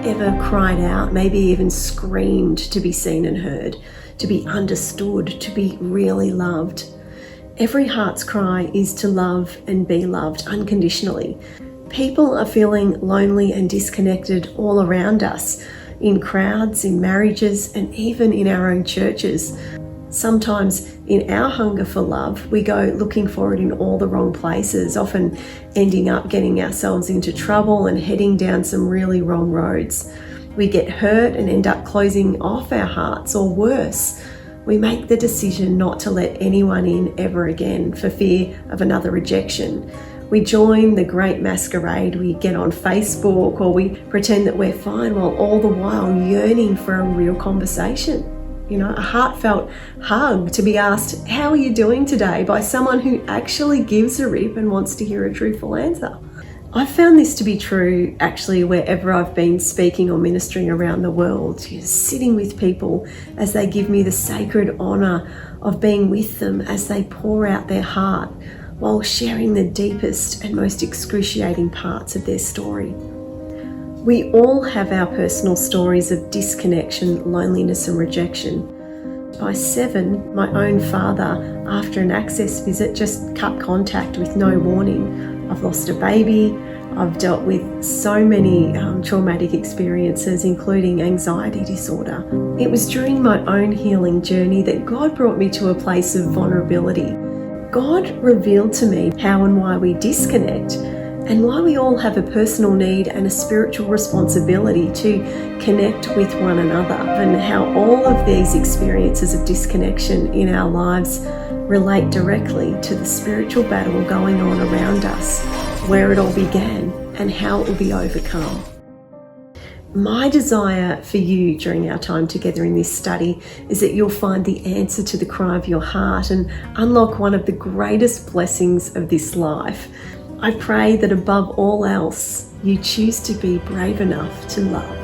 ever cried out, maybe even screamed to be seen and heard, to be understood, to be really loved? Every heart's cry is to love and be loved unconditionally. People are feeling lonely and disconnected all around us, in crowds, in marriages, and even in our own churches. Sometimes in our hunger for love, we go looking for it in all the wrong places, often ending up getting ourselves into trouble and heading down some really wrong roads. We get hurt and end up closing off our hearts, or worse, we make the decision not to let anyone in ever again for fear of another rejection. We join the great masquerade, we get on Facebook, or we pretend that we're fine while all the while yearning for a real conversation. A heartfelt hug, to be asked, "How are you doing today?" by someone who actually gives a rip and wants to hear a truthful answer. I've found this to be true actually wherever I've been speaking or ministering around the world, sitting with people as they give me the sacred honour of being with them as they pour out their heart while sharing the deepest and most excruciating parts of their story. We all have our personal stories of disconnection, loneliness and rejection. By 7, my own father, after an access visit, just cut contact with no warning. I've lost a baby. I've dealt with so many traumatic experiences, including anxiety disorder. It was during my own healing journey that God brought me to a place of vulnerability. God revealed to me how and why we disconnect, and why we all have a personal need and a spiritual responsibility to connect with one another, and how all of these experiences of disconnection in our lives relate directly to the spiritual battle going on around us, where it all began and how it will be overcome. My desire for you during our time together in this study is that you'll find the answer to the cry of your heart and unlock one of the greatest blessings of this life. I pray that above all else, you choose to be brave enough to love.